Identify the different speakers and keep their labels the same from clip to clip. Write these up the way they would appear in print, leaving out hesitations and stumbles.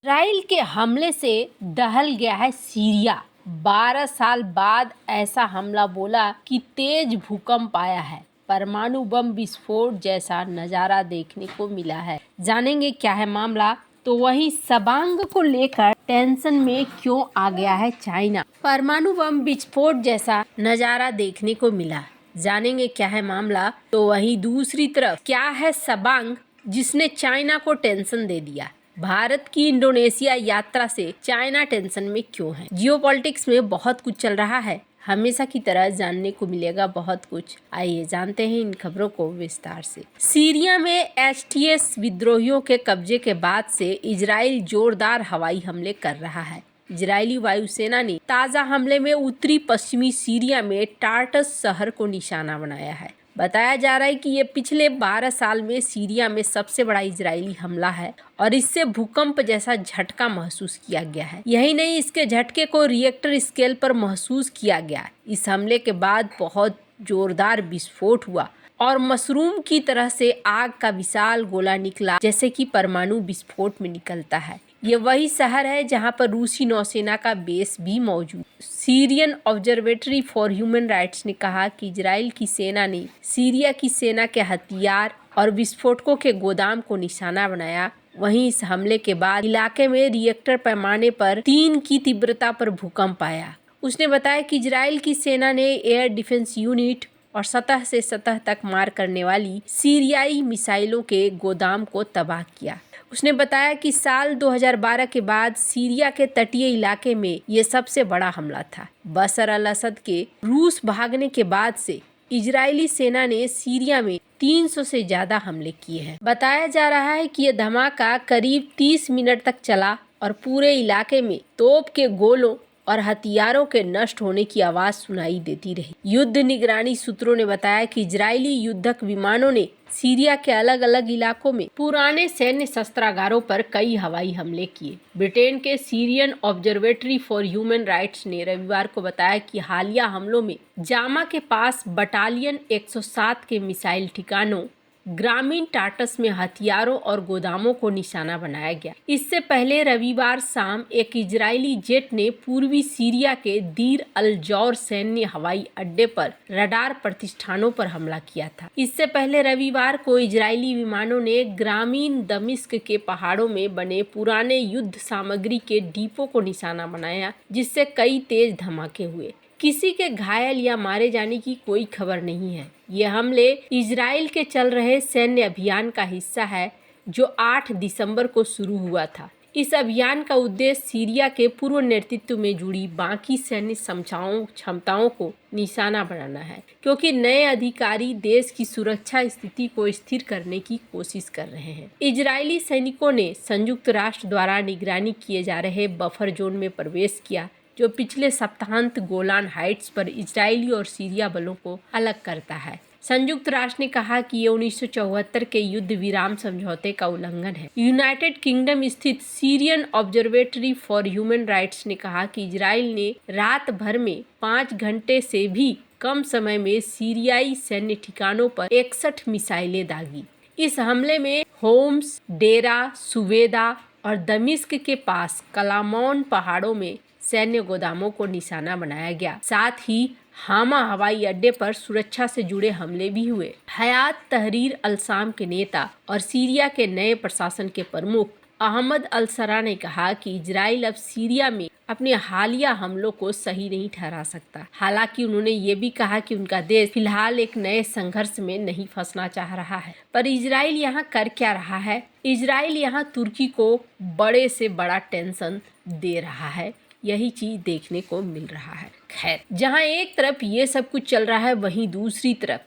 Speaker 1: Israel के हमले से दहल गया है सीरिया। 12 साल बाद ऐसा हमला बोला कि तेज भूकंप आया है। परमाणु बम विस्फोट जैसा नजारा देखने को मिला है। जानेंगे क्या है मामला। तो वही सबांग को लेकर टेंशन में क्यों आ गया है चाइना। परमाणु बम विस्फोट जैसा नजारा देखने को मिला। जानेंगे क्या है मामला। तो वही दूसरी तरफ क्या है सबांग जिसने चाइना को टेंशन दे दिया। भारत की इंडोनेशिया यात्रा से चाइना टेंशन में क्यों है। जियोपॉलिटिक्स में बहुत कुछ चल रहा है। हमेशा की तरह जानने को मिलेगा बहुत कुछ। आइए जानते हैं इन खबरों को विस्तार से। सीरिया में एचटीएस विद्रोहियों के कब्जे के बाद से इजराइल जोरदार हवाई हमले कर रहा है। इजरायली वायुसेना ने ताज़ा हमले में उत्तरी पश्चिमी सीरिया में टार्टस शहर को निशाना बनाया है। बताया जा रहा है कि ये पिछले 12 साल में सीरिया में सबसे बड़ा इजरायली हमला है और इससे भूकंप जैसा झटका महसूस किया गया है। यही नहीं, इसके झटके को रिएक्टर स्केल पर महसूस किया गया। इस हमले के बाद बहुत जोरदार विस्फोट हुआ और मशरूम की तरह से आग का विशाल गोला निकला, जैसे कि परमाणु विस्फोट में निकलता है। ये वही शहर है जहां पर रूसी नौसेना का बेस भी मौजूद। Syrian observatory for human rights ने कहा कि इजराइल की सेना ने सीरिया की सेना के हथियार और विस्फोटकों के गोदाम को निशाना बनाया। वहीं इस हमले के बाद इलाके में रिएक्टर पैमाने पर 3 की तीव्रता पर भूकंप आया। उसने बताया कि इजराइल की सेना ने एयर डिफेंस यूनिट और सतह से सतह तक मार करने वाली सीरियाई मिसाइलों के गोदाम को तबाह किया। उसने बताया कि साल 2012 के बाद सीरिया के तटीय इलाके में ये सबसे बड़ा हमला था। बशर अल असद के रूस भागने के बाद से इजरायली सेना ने सीरिया में 300 से ज्यादा हमले किए हैं। बताया जा रहा है कि यह धमाका करीब 30 मिनट तक चला और पूरे इलाके में तोप के गोलों और हथियारों के नष्ट होने की आवाज सुनाई देती रही। युद्ध निगरानी सूत्रों ने बताया कि इजरायली युद्धक विमानों ने सीरिया के अलग अलग इलाकों में पुराने सैन्य शस्त्रागारों पर कई हवाई हमले किए। ब्रिटेन के Syrian observatory for human rights ने रविवार को बताया कि हालिया हमलों में जामा के पास बटालियन 107 के मिसाइल ठिकानों ग्रामीण टार्टस में हथियारों और गोदामों को निशाना बनाया गया। इससे पहले रविवार शाम एक इजरायली जेट ने पूर्वी सीरिया के दीर अल जौर सैन्य हवाई अड्डे पर रडार प्रतिष्ठानों पर हमला किया था। इससे पहले रविवार को इजरायली विमानों ने ग्रामीण दमिश्क के पहाड़ों में बने पुराने युद्ध सामग्री के डिपो को निशाना बनाया, जिससे कई तेज धमाके हुए। किसी के घायल या मारे जाने की कोई खबर नहीं है। ये हमले इजराइल के चल रहे सैन्य अभियान का हिस्सा है जो 8 दिसंबर को शुरू हुआ था। इस अभियान का उद्देश्य सीरिया के पूर्व नेतृत्व में जुड़ी बाकी सैन्य क्षमताओं को निशाना बनाना है, क्योंकि नए अधिकारी देश की सुरक्षा स्थिति को स्थिर करने की कोशिश कर रहे हैं। इजरायली सैनिकों ने संयुक्त राष्ट्र द्वारा निगरानी किए जा रहे बफर जोन में प्रवेश किया, जो पिछले सप्ताहांत गोलान हाइट्स पर इजरायली और सीरिया बलों को अलग करता है। संयुक्त राष्ट्र ने कहा कि ये 1974 के युद्ध विराम समझौते का उल्लंघन है। यूनाइटेड किंगडम स्थित Syrian observatory for human rights ने कहा कि इजराइल ने रात भर में 5 घंटे से भी कम समय में सीरियाई सैन्य ठिकानों पर 61 मिसाइलें दागी। इस हमले में होम्स, डेरा, सुवेदा और दमिश्क के पास कलामौन पहाड़ों में सैन्य गोदामों को निशाना बनाया गया। साथ ही हामा हवाई अड्डे पर सुरक्षा से जुड़े हमले भी हुए। हयात तहरीर अल-शाम के नेता और सीरिया के नए प्रशासन के प्रमुख अहमद अल-शरा ने कहा कि इजराइल अब सीरिया में अपने हालिया हमलों को सही नहीं ठहरा सकता। हालांकि उन्होंने ये भी कहा कि उनका देश फिलहाल एक नए संघर्ष में नहीं फंसना चाह रहा है। पर इजराइल यहाँ कर क्या रहा है? इजराइल यहाँ तुर्की को बड़े से बड़ा टेंशन दे रहा है। यही चीज देखने को मिल रहा है। खैर, जहां एक तरफ ये सब कुछ चल रहा है, वहीं दूसरी तरफ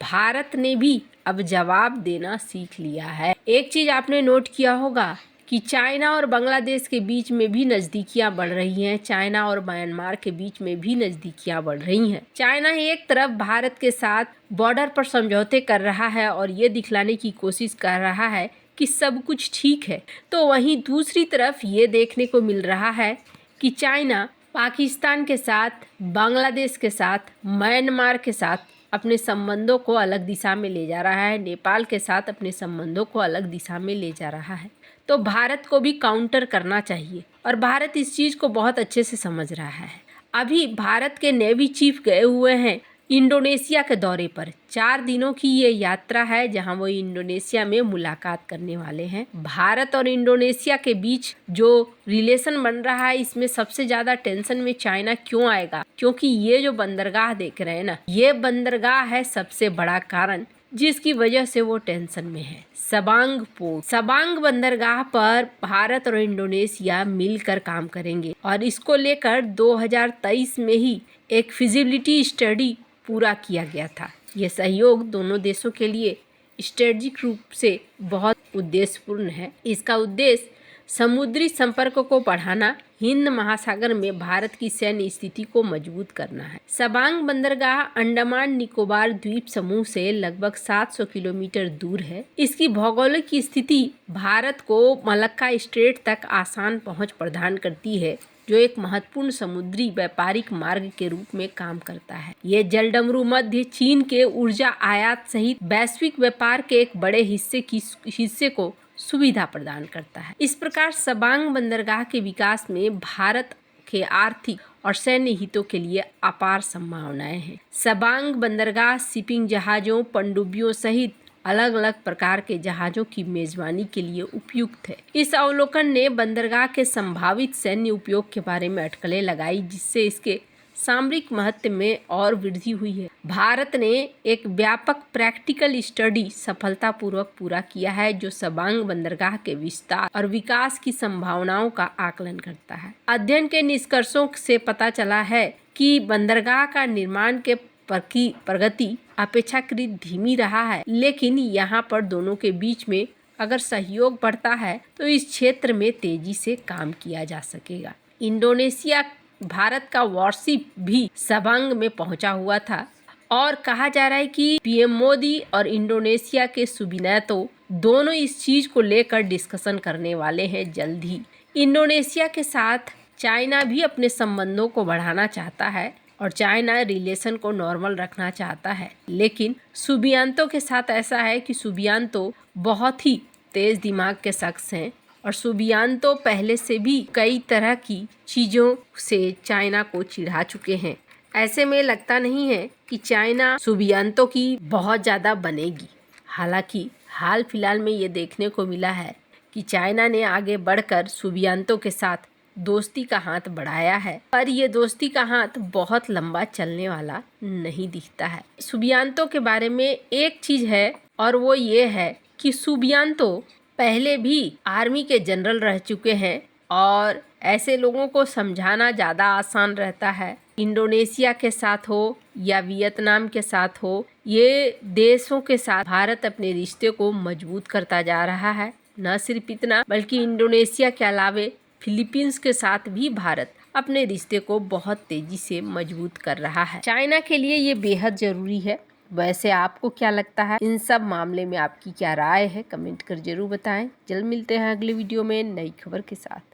Speaker 1: भारत ने भी अब जवाब देना सीख लिया है। एक चीज आपने नोट किया होगा कि चाइना और बांग्लादेश के बीच में भी नजदीकियां बढ़ रही हैं। चाइना और म्यांमार के बीच में भी नजदीकियां बढ़ रही हैं। चाइना एक तरफ भारत के साथ बॉर्डर पर समझौते कर रहा है और ये दिखलाने की कोशिश कर रहा है कि सब कुछ ठीक है, तो वहीं दूसरी तरफ ये देखने को मिल रहा है कि चाइना पाकिस्तान के साथ, बांग्लादेश के साथ, म्यांमार के साथ अपने संबंधों को अलग दिशा में ले जा रहा है। नेपाल के साथ अपने संबंधों को अलग दिशा में ले जा रहा है। तो भारत को भी काउंटर करना चाहिए और भारत इस चीज़ को बहुत अच्छे से समझ रहा है। अभी भारत के नेवी चीफ गए हुए हैं इंडोनेशिया के दौरे पर। 4 दिनों की ये यात्रा है जहां वो इंडोनेशिया में मुलाकात करने वाले हैं। भारत और इंडोनेशिया के बीच जो रिलेशन बन रहा है इसमें सबसे ज़्यादा टेंशन में चाइना क्यों आएगा, क्योंकि ये जो बंदरगाह देख रहे हैं ना, ये बंदरगाह है सबसे बड़ा कारण जिसकी वजह से वो टेंशन में है। सबांग पोर्ट, सबांग बंदरगाह पर भारत और इंडोनेशिया मिलकर काम करेंगे और इसको लेकर 2023 में ही एक फिजिबिलिटी स्टडी पूरा किया गया था। यह सहयोग दोनों देशों के लिए स्ट्रेटेजिक रूप से बहुत उद्देश्यपूर्ण है। इसका उद्देश्य समुद्री संपर्क को बढ़ाना, हिंद महासागर में भारत की सैन्य स्थिति को मजबूत करना है। सबांग बंदरगाह अंडमान निकोबार द्वीप समूह से लगभग 700 किलोमीटर दूर है। इसकी भौगोलिक स्थिति भारत को मलक्का स्ट्रेट तक आसान पहुंच प्रदान करती है, जो एक महत्वपूर्ण समुद्री व्यापारिक मार्ग के रूप में काम करता है। ये जलडमरू मध्य चीन के ऊर्जा आयात सहित वैश्विक व्यापार के एक बड़े हिस्से को सुविधा प्रदान करता है। इस प्रकार सबांग बंदरगाह के विकास में भारत के आर्थिक और सैन्य हितों के लिए अपार संभावनाएं हैं। सबांग बंदरगाह शिपिंग जहाजों, पनडुब्बियों सहित अलग अलग प्रकार के जहाजों की मेजबानी के लिए उपयुक्त है। इस अवलोकन ने बंदरगाह के संभावित सैन्य उपयोग के बारे में अटकलें लगाई, जिससे इसके सामरिक महत्व में और वृद्धि हुई है। भारत ने एक व्यापक प्रैक्टिकल स्टडी सफलतापूर्वक पूरा किया है, जो सबांग बंदरगाह के विस्तार और विकास की संभावनाओं का आकलन करता है। अध्ययन के निष्कर्षों से पता चला है कि बंदरगाह का निर्माण के प्रगति अपेक्षाकृत धीमी रहा है, लेकिन यहाँ पर दोनों के बीच में अगर सहयोग बढ़ता है तो इस क्षेत्र में तेजी से काम किया जा सकेगा। इंडोनेशिया भारत का वारशिप भी सबांग में पहुंचा हुआ था और कहा जा रहा है कि पीएम मोदी और इंडोनेशिया के सुबिनातो दोनों इस चीज को लेकर डिस्कशन करने वाले हैं जल्द ही। इंडोनेशिया के साथ चाइना भी अपने संबंधों को बढ़ाना चाहता है और चाइना रिलेशन को नॉर्मल रखना चाहता है, लेकिन सुबियांतो के साथ ऐसा है कि सुबियांतो बहुत ही तेज दिमाग के शख्स हैं और सुबियांतो पहले से भी कई तरह की चीज़ों से चाइना को चिढ़ा चुके हैं। ऐसे में लगता नहीं है कि चाइना सुबियांतो की बहुत ज़्यादा बनेगी। हालांकि हाल फिलहाल में ये देखने को मिला है कि चाइना ने आगे बढ़कर सुबियांतो के साथ दोस्ती का हाथ बढ़ाया है, पर ये दोस्ती का हाथ बहुत लंबा चलने वाला नहीं दिखता है। सुबियांतो के बारे में एक चीज़ है और वो ये है कि सुबियांतो पहले भी आर्मी के जनरल रह चुके हैं और ऐसे लोगों को समझाना ज़्यादा आसान रहता है। इंडोनेशिया के साथ हो या वियतनाम के साथ हो, ये देशों के साथ भारत अपने रिश्ते को मजबूत करता जा रहा है। न सिर्फ इतना, बल्कि इंडोनेशिया के अलावे फिलीपींस के साथ भी भारत अपने रिश्ते को बहुत तेजी से मजबूत कर रहा है। चाइना के लिए ये बेहद जरूरी है। वैसे आपको क्या लगता है, इन सब मामले में आपकी क्या राय है? कमेंट कर जरूर बताएं। जल्द मिलते हैं अगले वीडियो में नई खबर के साथ।